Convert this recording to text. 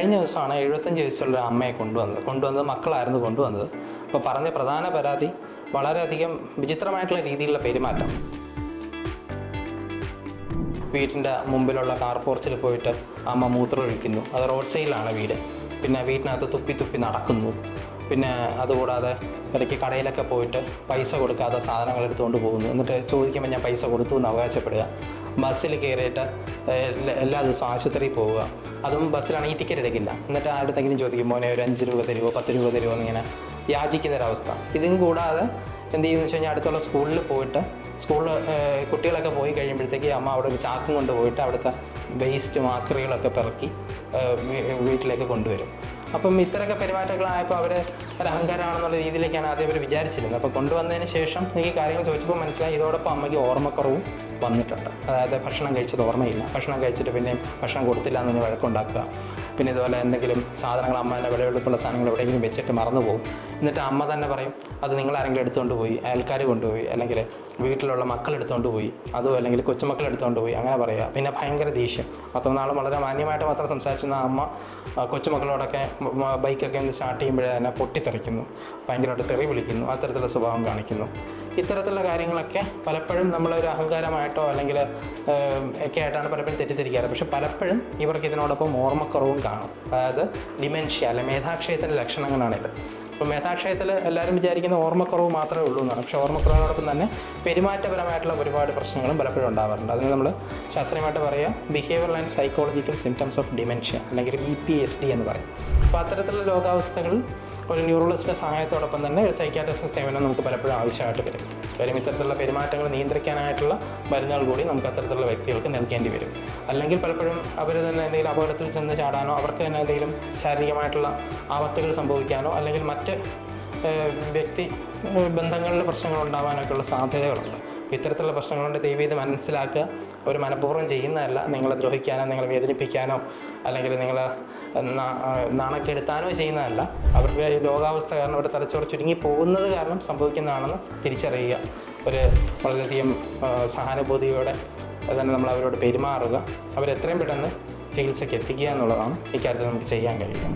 കഴിഞ്ഞ ദിവസമാണ് 75 വയസ്സുള്ള അമ്മയെ കൊണ്ടുവന്നത് മക്കളായിരുന്നു കൊണ്ടുവന്നത്. അപ്പോൾ പറഞ്ഞ പ്രധാന പരാതി വളരെയധികം വിചിത്രമായിട്ടുള്ള രീതിയിലുള്ള പെരുമാറ്റം. വീട്ടിൻ്റെ മുമ്പിലുള്ള കാർ പോർച്ചിൽ പോയിട്ട് അമ്മ മൂത്രം ഒഴിക്കുന്നു. അത് റോഡ് സൈഡിലാണ് വീട്. പിന്നെ വീട്ടിനകത്ത് തുപ്പി നടക്കുന്നു. പിന്നെ അതുകൂടാതെ ഇടയ്ക്ക് കടയിലൊക്കെ പോയിട്ട് പൈസ കൊടുക്കാതെ സാധനങ്ങൾ എടുത്തുകൊണ്ട് പോകുന്നു. എന്നിട്ട് ചോദിക്കുമ്പോൾ ഞാൻ പൈസ കൊടുത്തു എന്ന് അവകാശപ്പെടുക. ബസ്സിൽ കയറിയിട്ട് എല്ലാ ദിവസവും ആശുപത്രിയിൽ പോവുക. അതും ബസ്സിലാണെങ്കിൽ ടിക്കറ്റ് എടുക്കില്ല. എന്നിട്ട് ആരുടെങ്കിലും ചോദിക്കും മോനെ ഒരു 5 രൂപ തരുമോ 10 രൂപ തരുമോ എന്നിങ്ങനെ യാചിക്കുന്നൊരവസ്ഥ. ഇതും കൂടാതെ എന്ത് ചെയ്യുമെന്ന് വെച്ച് കഴിഞ്ഞാൽ അടുത്തുള്ള സ്കൂളിൽ പോയിട്ട് കുട്ടികളൊക്കെ പോയി കഴിയുമ്പോഴത്തേക്ക് അമ്മ അവിടെ ഒരു ചാക്കും കൊണ്ട് പോയിട്ട് അവിടുത്തെ വേസ്റ്റും ആക്രികളൊക്കെ പിറക്കി വീട്ടിലേക്ക് കൊണ്ടുവരും. അപ്പം ഇത്രയൊക്കെ പെരുമാറ്റങ്ങളായപ്പോൾ അവർ ഒരു അഹങ്കാരമാണെന്നുള്ള രീതിയിലേക്കാണ് ആദ്യം അവർ വിചാരിച്ചിരുന്നത്. അപ്പോൾ കൊണ്ടുവന്നതിന് ശേഷം എനിക്ക് കാര്യങ്ങൾ ചോദിച്ചപ്പോൾ മനസ്സിലായി ഇതോടൊപ്പം അമ്മയ്ക്ക് ഓർമ്മക്കുറവും വന്നിട്ടുണ്ട്. അതായത് ഭക്ഷണം കഴിച്ചത് ഓർമ്മയില്ല, ഭക്ഷണം കഴിച്ചിട്ട് പിന്നെയും ഭക്ഷണം കൊടുത്തില്ല എന്ന് വഴക്കുണ്ടാക്കുക. പിന്നെ ഇതുപോലെ എന്തെങ്കിലും സാധനങ്ങൾ അമ്മേൻ്റെ വിലവെടുപ്പുള്ള സാധനങ്ങൾ എവിടെയെങ്കിലും വെച്ചിട്ട് മറന്നു പോകും. എന്നിട്ട് അമ്മ തന്നെ പറയും അത് നിങ്ങളാരെങ്കിലും എടുത്തുകൊണ്ട് പോയി, അയൽക്കാർ കൊണ്ടുപോയി, അല്ലെങ്കിൽ വീട്ടിലുള്ള മക്കൾ എടുത്തുകൊണ്ട് പോയി, അതും അല്ലെങ്കിൽ കൊച്ചുമക്കൾ എടുത്തുകൊണ്ട് പോയി, അങ്ങനെ പറയുക. പിന്നെ ഭയങ്കര ദേഷ്യം. അത്ര നാളും വളരെ മാന്യമായിട്ട് മാത്രം സംസാരിച്ചിരുന്ന അമ്മ കൊച്ചുമക്കളോടൊക്കെ ബൈക്കൊക്കെ ഒന്ന് സ്റ്റാർട്ട് ചെയ്യുമ്പോഴേ തന്നെ പൊട്ടിത്തെറിക്കുന്നു, ഭയങ്കരമായിട്ട് തെറി വിളിക്കുന്നു, അത്തരത്തിലുള്ള സ്വഭാവം കാണിക്കുന്നു. ഇത്തരത്തിലുള്ള കാര്യങ്ങളൊക്കെ പലപ്പോഴും നമ്മളൊരു അഹങ്കാരമായിട്ടോ അല്ലെങ്കിൽ ഒക്കെ ആയിട്ടാണ് പലപ്പോഴും തെറ്റിദ്ധരിക്കാറ്. പക്ഷെ പലപ്പോഴും ഇവർക്ക് ഇതിനോടൊപ്പം ഓർമ്മക്കുറവും കാണും. അതായത് ഡിമെൻഷ്യ അല്ലെ മേധാക്ഷയത്തിൻ്റെ ലക്ഷണങ്ങളാണിത്. അപ്പോൾ മേധാക്ഷയത്തിൽ എല്ലാവരും വിചാരിക്കുന്ന ഓർമ്മക്കുറവ് മാത്രമേ ഉള്ളൂ എന്നാണ്. പക്ഷേ ഓർമ്മക്കുറവിനോടൊപ്പം തന്നെ പെരുമാറ്റപരമായിട്ടുള്ള ഒരുപാട് പ്രശ്നങ്ങളും പലപ്പോഴും ഉണ്ടാവാറുണ്ട്. അതിന് നമ്മൾ ശാസ്ത്രീയമായിട്ട് പറയുക behavioural and psychological symptoms of dementia അല്ലെങ്കിൽ BPSD എന്ന് പറയും. അപ്പോൾ അത്തരത്തിലുള്ള രോഗാവസ്ഥകൾ ഒരു ന്യൂറോളജിസ്റ്റിൻ്റെ സഹായത്തോടൊപ്പം തന്നെ ഒരു സൈക്യാട്രിസ്റ്റിൻ്റെ സേവനം നമുക്ക് പലപ്പോഴും ആവശ്യമായിട്ട് വരും. കാര്യം ഇത്തരത്തിലുള്ള പെരുമാറ്റങ്ങൾ നിയന്ത്രിക്കാനായിട്ടുള്ള മരുന്നുകൾ കൂടി നമുക്ക് അത്തരത്തിലുള്ള വ്യക്തികൾക്ക് നൽകേണ്ടി വരും. അല്ലെങ്കിൽ പലപ്പോഴും അവർ തന്നെ എന്തെങ്കിലും അപകടത്തിൽ ചെന്ന് ചാടാനോ അവർക്ക് തന്നെ എന്തെങ്കിലും ശാരീരികമായിട്ടുള്ള ആപത്തുകൾ സംഭവിക്കാനോ അല്ലെങ്കിൽ മറ്റ് വ്യക്തി ബന്ധങ്ങളിൽ പ്രശ്നങ്ങൾ ഉണ്ടാകാനൊക്കെയുള്ള സാധ്യതകളുണ്ട്. ഇത്തരത്തിലുള്ള പ്രശ്നങ്ങളുണ്ട് ദയവേത് മനസ്സിലാക്കുക. ഒരു മനഃപൂർവ്വം ചെയ്യുന്നതല്ല, നിങ്ങളെ ദ്രോഹിക്കാനോ നിങ്ങളെ വേദനിപ്പിക്കാനോ അല്ലെങ്കിൽ നിങ്ങളെ നാണക്കെടുത്താനോ ചെയ്യുന്നതല്ല. അവരുടെ രോഗാവസ്ഥ കാരണം അവരുടെ തലച്ചോറ് ചുരുങ്ങി പോകുന്നത് കാരണം സംഭവിക്കുന്നതാണെന്ന് തിരിച്ചറിയുക. വളരെയധികം സഹാനുഭൂതിയോടെ തന്നെ നമ്മൾ അവരോട് പെരുമാറുക. അവരെത്രയും പെട്ടെന്ന് ചികിത്സയ്ക്ക് എത്തിക്കുക എന്നുള്ളതാണ് ഇക്കാര്യത്തിൽ നമുക്ക് ചെയ്യാൻ കഴിയുക.